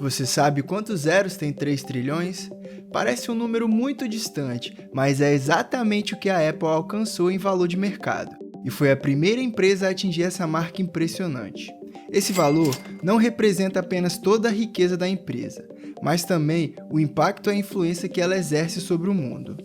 Você sabe quantos zeros tem 3 trilhões? Parece um número muito distante, mas é exatamente o que a Apple alcançou em valor de mercado, e foi a primeira empresa a atingir essa marca impressionante. Esse valor não representa apenas toda a riqueza da empresa, mas também o impacto e a influência que ela exerce sobre o mundo.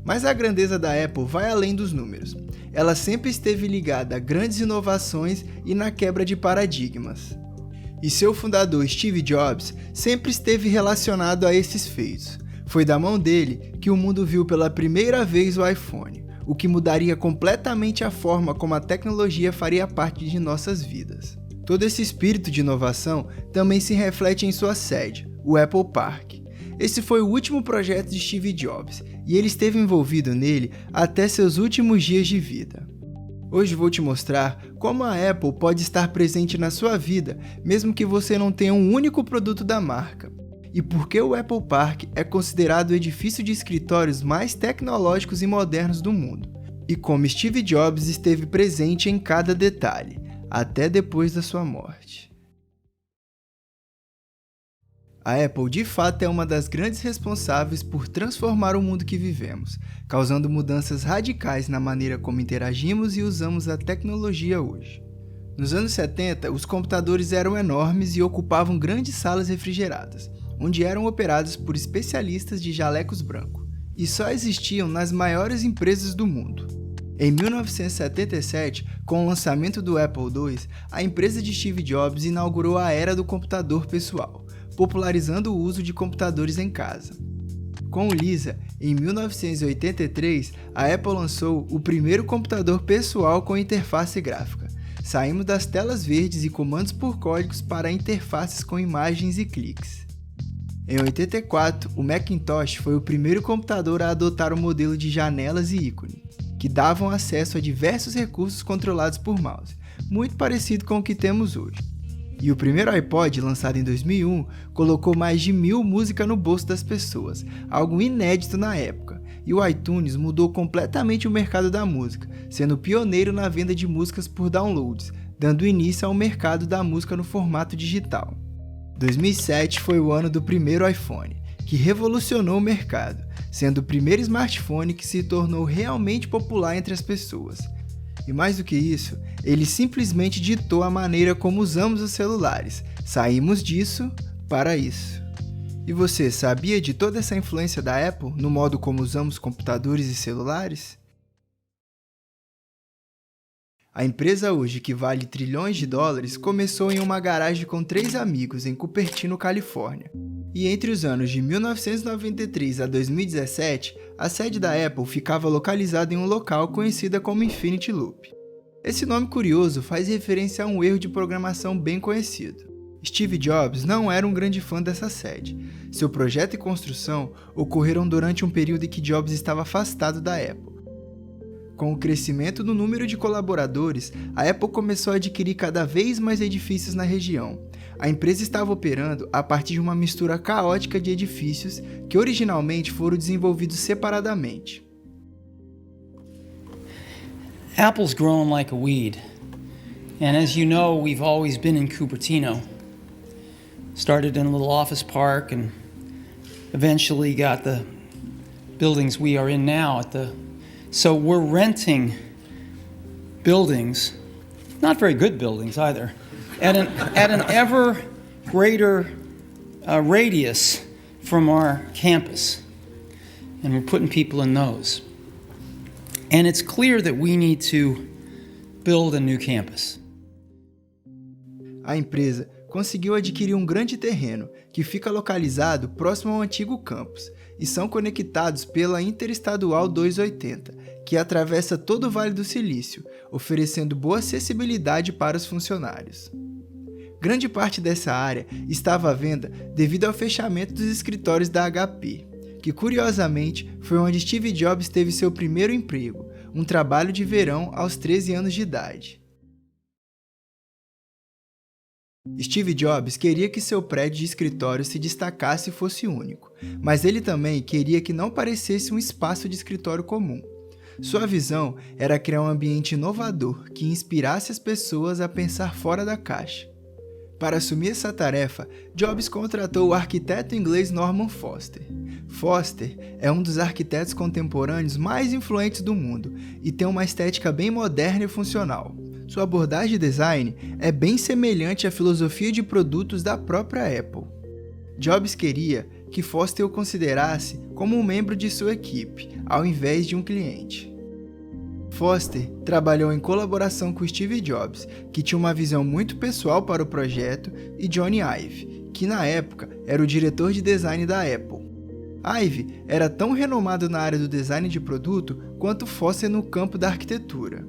Mas a grandeza da Apple vai além dos números. Ela sempre esteve ligada a grandes inovações e na quebra de paradigmas. E seu fundador Steve Jobs sempre esteve relacionado a esses feitos. Foi da mão dele que o mundo viu pela primeira vez o iPhone, o que mudaria completamente a forma como a tecnologia faria parte de nossas vidas. Todo esse espírito de inovação também se reflete em sua sede, o Apple Park. Esse foi o último projeto de Steve Jobs e ele esteve envolvido nele até seus últimos dias de vida. Hoje vou te mostrar como a Apple pode estar presente na sua vida, mesmo que você não tenha um único produto da marca. E por que o Apple Park é considerado o edifício de escritórios mais tecnológicos e modernos do mundo. E como Steve Jobs esteve presente em cada detalhe, até depois da sua morte. A Apple de fato é uma das grandes responsáveis por transformar o mundo que vivemos, causando mudanças radicais na maneira como interagimos e usamos a tecnologia hoje. Nos anos 70, os computadores eram enormes e ocupavam grandes salas refrigeradas, onde eram operados por especialistas de jalecos brancos, e só existiam nas maiores empresas do mundo. Em 1977, com o lançamento do Apple II, a empresa de Steve Jobs inaugurou a era do computador pessoal, popularizando o uso de computadores em casa. Com o Lisa, em 1983, a Apple lançou o primeiro computador pessoal com interface gráfica. Saímos das telas verdes e comandos por códigos para interfaces com imagens e cliques. Em 84, o Macintosh foi o primeiro computador a adotar o modelo de janelas e ícones, que davam acesso a diversos recursos controlados por mouse, muito parecido com o que temos hoje. E o primeiro iPod, lançado em 2001, colocou mais de 1000 músicas no bolso das pessoas, algo inédito na época. E o iTunes mudou completamente o mercado da música, sendo pioneiro na venda de músicas por downloads, dando início ao mercado da música no formato digital. 2007 foi o ano do primeiro iPhone, que revolucionou o mercado, sendo o primeiro smartphone que se tornou realmente popular entre as pessoas. E mais do que isso, ele simplesmente ditou a maneira como usamos os celulares. Saímos disso para isso. E você sabia de toda essa influência da Apple no modo como usamos computadores e celulares? A empresa hoje, que vale trilhões de dólares, começou em uma garagem com 3 amigos em Cupertino, Califórnia. E entre os anos de 1993 a 2017, a sede da Apple ficava localizada em um local conhecido como Infinity Loop. Esse nome curioso faz referência a um erro de programação bem conhecido. Steve Jobs não era um grande fã dessa sede. Seu projeto e construção ocorreram durante um período em que Jobs estava afastado da Apple. Com o crescimento do número de colaboradores, a Apple começou a adquirir cada vez mais edifícios na região. A empresa estava operando a partir de uma mistura caótica de edifícios que originalmente foram desenvolvidos separadamente. Apple's growing like a weed. And as you know, we've always been in Cupertino. Started in a little office park and eventually got the buildings we are in now So we're renting buildings, not very good buildings either, at an ever greater radius from our campus. And we're putting people in those. And it's clear that we need to build a new campus. A empresa conseguiu adquirir um grande terreno que fica localizado próximo ao antigo campus e são conectados pela Interestadual 280, que atravessa todo o Vale do Silício, oferecendo boa acessibilidade para os funcionários. Grande parte dessa área estava à venda devido ao fechamento dos escritórios da HP, que curiosamente foi onde Steve Jobs teve seu primeiro emprego, um trabalho de verão aos 13 anos de idade. Steve Jobs queria que seu prédio de escritório se destacasse e fosse único, mas ele também queria que não parecesse um espaço de escritório comum. Sua visão era criar um ambiente inovador que inspirasse as pessoas a pensar fora da caixa. Para assumir essa tarefa, Jobs contratou o arquiteto inglês Norman Foster. Foster é um dos arquitetos contemporâneos mais influentes do mundo e tem uma estética bem moderna e funcional. Sua abordagem de design é bem semelhante à filosofia de produtos da própria Apple. Jobs queria que Foster o considerasse como um membro de sua equipe, ao invés de um cliente. Foster trabalhou em colaboração com Steve Jobs, que tinha uma visão muito pessoal para o projeto, e Jony Ive, que na época era o diretor de design da Apple. Ive era tão renomado na área do design de produto quanto Foster no campo da arquitetura.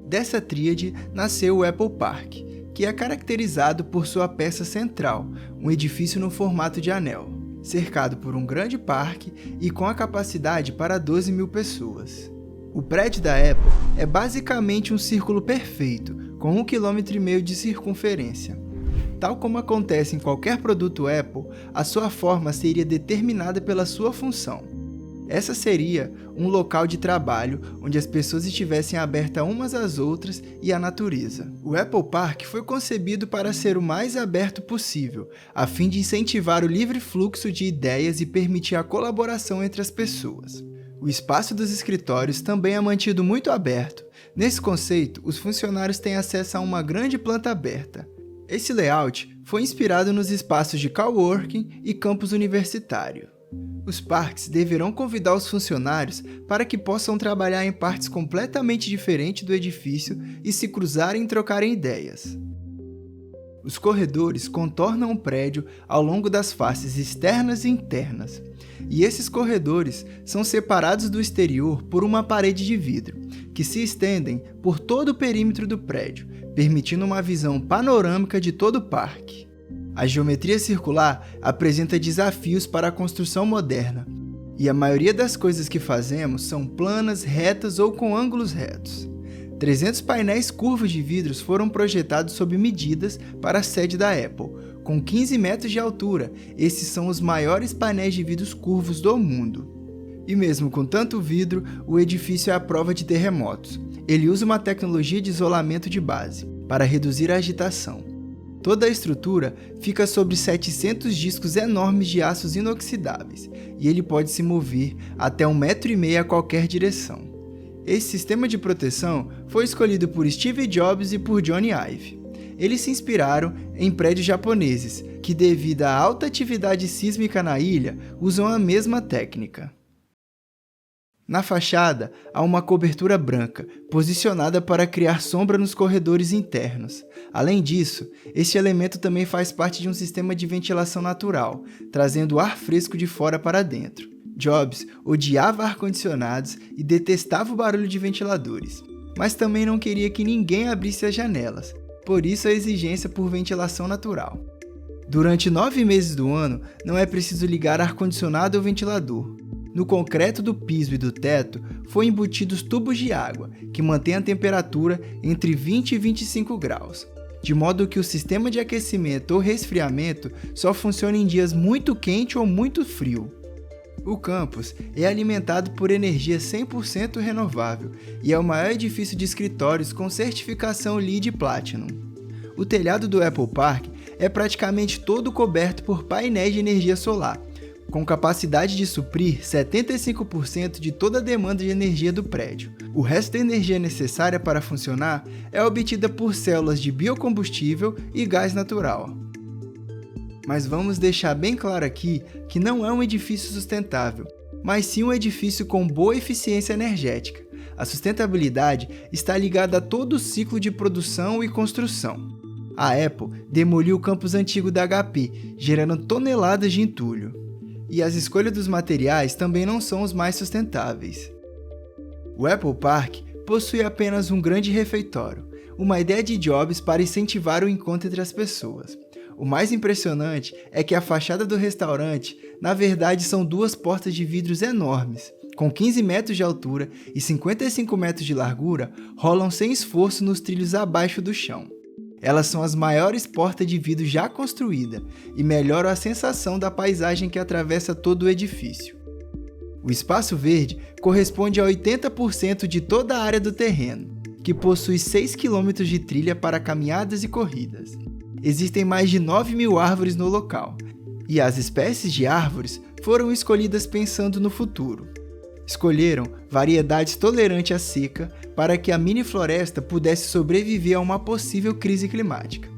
Dessa tríade nasceu o Apple Park, que é caracterizado por sua peça central, um edifício no formato de anel, cercado por um grande parque e com a capacidade para 12 mil pessoas. O prédio da Apple é basicamente um círculo perfeito, com 1,5 km de circunferência. Tal como acontece em qualquer produto Apple, a sua forma seria determinada pela sua função. Essa seria um local de trabalho onde as pessoas estivessem abertas umas às outras e à natureza. O Apple Park foi concebido para ser o mais aberto possível, a fim de incentivar o livre fluxo de ideias e permitir a colaboração entre as pessoas. O espaço dos escritórios também é mantido muito aberto. Nesse conceito, os funcionários têm acesso a uma grande planta aberta. Esse layout foi inspirado nos espaços de coworking e campus universitário. Os parques deverão convidar os funcionários para que possam trabalhar em partes completamente diferentes do edifício e se cruzarem e trocarem ideias. Os corredores contornam o prédio ao longo das faces externas e internas, e esses corredores são separados do exterior por uma parede de vidro, que se estendem por todo o perímetro do prédio, permitindo uma visão panorâmica de todo o parque. A geometria circular apresenta desafios para a construção moderna, e a maioria das coisas que fazemos são planas, retas ou com ângulos retos. 300 painéis curvos de vidros foram projetados sob medidas para a sede da Apple. Com 15 metros de altura, esses são os maiores painéis de vidros curvos do mundo. E mesmo com tanto vidro, o edifício é à prova de terremotos. Ele usa uma tecnologia de isolamento de base, para reduzir a agitação. Toda a estrutura fica sobre 700 discos enormes de aços inoxidáveis, e ele pode se mover até 1,5 m a qualquer direção. Esse sistema de proteção foi escolhido por Steve Jobs e por Jony Ive. Eles se inspiraram em prédios japoneses, que devido à alta atividade sísmica na ilha, usam a mesma técnica. Na fachada, há uma cobertura branca, posicionada para criar sombra nos corredores internos. Além disso, este elemento também faz parte de um sistema de ventilação natural, trazendo ar fresco de fora para dentro. Jobs odiava ar-condicionados e detestava o barulho de ventiladores, mas também não queria que ninguém abrisse as janelas, por isso a exigência por ventilação natural. Durante 9 meses do ano, não é preciso ligar ar-condicionado ou ventilador. No concreto do piso e do teto, foram embutidos tubos de água, que mantêm a temperatura entre 20 e 25 graus, de modo que o sistema de aquecimento ou resfriamento só funciona em dias muito quente ou muito frio. O campus é alimentado por energia 100% renovável e é o maior edifício de escritórios com certificação LEED Platinum. O telhado do Apple Park é praticamente todo coberto por painéis de energia solar, com capacidade de suprir 75% de toda a demanda de energia do prédio. O resto da energia necessária para funcionar é obtida por células de biocombustível e gás natural. Mas vamos deixar bem claro aqui que não é um edifício sustentável, mas sim um edifício com boa eficiência energética. A sustentabilidade está ligada a todo o ciclo de produção e construção. A Apple demoliu o campus antigo da HP, gerando toneladas de entulho. E as escolhas dos materiais também não são os mais sustentáveis. O Apple Park possui apenas um grande refeitório, uma ideia de Jobs para incentivar o encontro entre as pessoas. O mais impressionante é que a fachada do restaurante, na verdade, são 2 portas de vidros enormes, com 15 metros de altura e 55 metros de largura, rolam sem esforço nos trilhos abaixo do chão. Elas são as maiores portas de vidro já construídas e melhoram a sensação da paisagem que atravessa todo o edifício. O espaço verde corresponde a 80% de toda a área do terreno, que possui 6 km de trilha para caminhadas e corridas. Existem mais de 9.000 árvores no local, e as espécies de árvores foram escolhidas pensando no futuro. Escolheram variedades tolerantes à seca para que a mini floresta pudesse sobreviver a uma possível crise climática.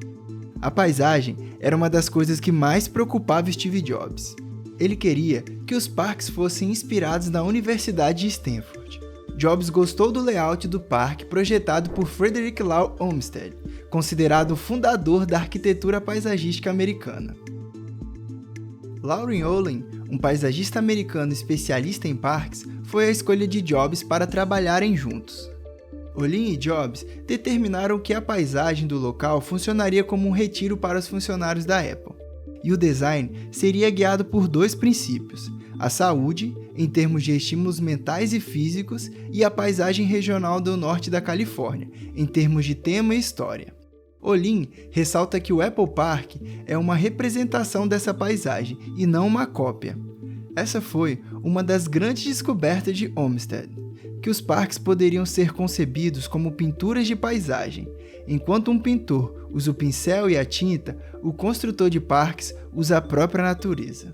A paisagem era uma das coisas que mais preocupava Steve Jobs. Ele queria que os parques fossem inspirados na Universidade de Stanford. Jobs gostou do layout do parque projetado por Frederick Law Olmsted, considerado o fundador da arquitetura paisagística americana. Lauren Olin, um paisagista americano especialista em parques, foi a escolha de Jobs para trabalharem juntos. Olin e Jobs determinaram que a paisagem do local funcionaria como um retiro para os funcionários da Apple, e o design seria guiado por 2 princípios: a saúde, em termos de estímulos mentais e físicos, e a paisagem regional do norte da Califórnia, em termos de tema e história. Olin ressalta que o Apple Park é uma representação dessa paisagem e não uma cópia. Essa foi uma das grandes descobertas de Olmsted, que os parques poderiam ser concebidos como pinturas de paisagem. Enquanto um pintor usa o pincel e a tinta, o construtor de parques usa a própria natureza.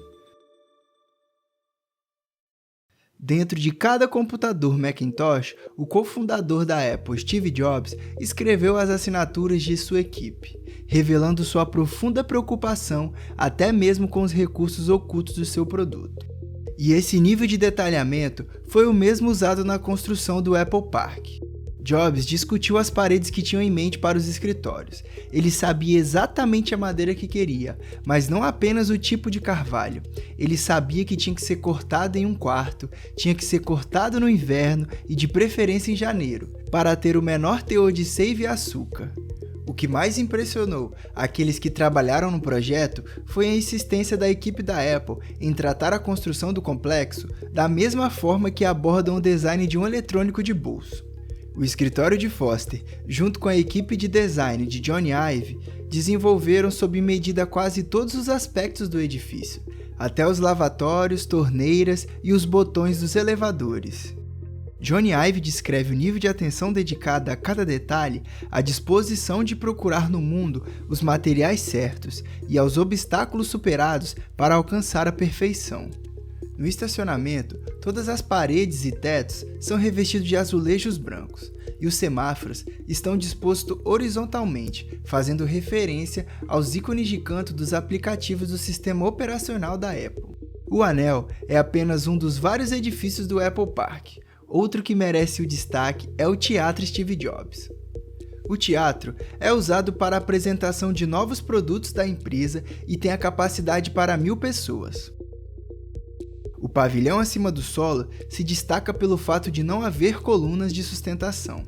Dentro de cada computador Macintosh, o cofundador da Apple, Steve Jobs, escreveu as assinaturas de sua equipe, revelando sua profunda preocupação até mesmo com os recursos ocultos do seu produto. E esse nível de detalhamento foi o mesmo usado na construção do Apple Park. Jobs discutiu as paredes que tinham em mente para os escritórios. Ele sabia exatamente a madeira que queria, mas não apenas o tipo de carvalho. Ele sabia que tinha que ser cortado em um quarto, tinha que ser cortado no inverno e de preferência em janeiro, para ter o menor teor de seiva e açúcar. O que mais impressionou aqueles que trabalharam no projeto foi a insistência da equipe da Apple em tratar a construção do complexo da mesma forma que abordam o design de um eletrônico de bolso. O escritório de Foster, junto com a equipe de design de Johnny Ive, desenvolveram sob medida quase todos os aspectos do edifício, até os lavatórios, torneiras e os botões dos elevadores. Johnny Ive descreve o nível de atenção dedicada a cada detalhe, a disposição de procurar no mundo os materiais certos e aos obstáculos superados para alcançar a perfeição. No estacionamento, todas as paredes e tetos são revestidos de azulejos brancos, e os semáforos estão dispostos horizontalmente, fazendo referência aos ícones de canto dos aplicativos do sistema operacional da Apple. O anel é apenas um dos vários edifícios do Apple Park. Outro que merece o destaque é o Teatro Steve Jobs. O teatro é usado para a apresentação de novos produtos da empresa e tem a capacidade para 1.000 pessoas. O pavilhão acima do solo se destaca pelo fato de não haver colunas de sustentação.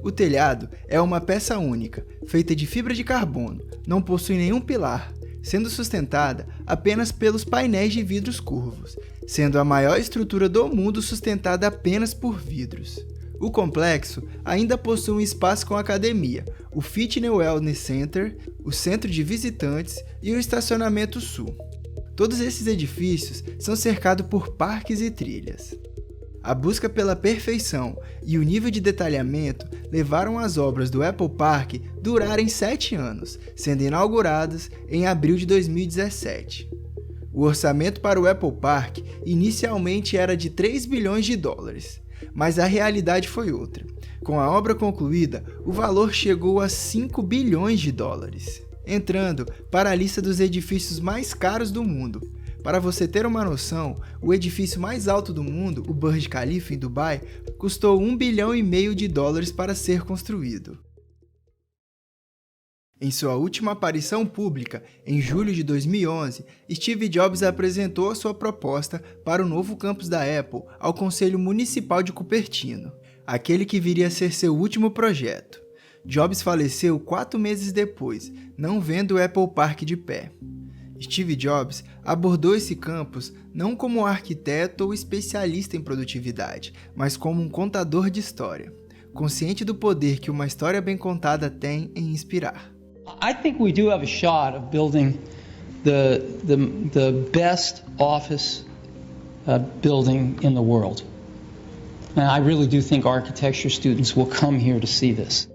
O telhado é uma peça única, feita de fibra de carbono, não possui nenhum pilar, sendo sustentada apenas pelos painéis de vidros curvos, sendo a maior estrutura do mundo sustentada apenas por vidros. O complexo ainda possui um espaço com academia, o Fitness Wellness Center, o centro de visitantes e o estacionamento sul. Todos esses edifícios são cercados por parques e trilhas. A busca pela perfeição e o nível de detalhamento levaram as obras do Apple Park durarem 7 anos, sendo inauguradas em abril de 2017. O orçamento para o Apple Park inicialmente era de 3 bilhões de dólares, mas a realidade foi outra. Com a obra concluída, o valor chegou a 5 bilhões de dólares. Entrando para a lista dos edifícios mais caros do mundo. Para você ter uma noção, o edifício mais alto do mundo, o Burj Khalifa em Dubai, custou 1,5 bilhão de dólares para ser construído. Em sua última aparição pública, em julho de 2011, Steve Jobs apresentou a sua proposta para o novo campus da Apple ao Conselho Municipal de Cupertino, aquele que viria a ser seu último projeto. Jobs faleceu 4 meses depois, não vendo o Apple Park de pé. Steve Jobs abordou esse campus não como arquiteto ou especialista em produtividade, mas como um contador de história, consciente do poder que uma história bem contada tem em inspirar. I think we do have a shot of building the best office building in the world. And I really do think architecture students will come here to see this.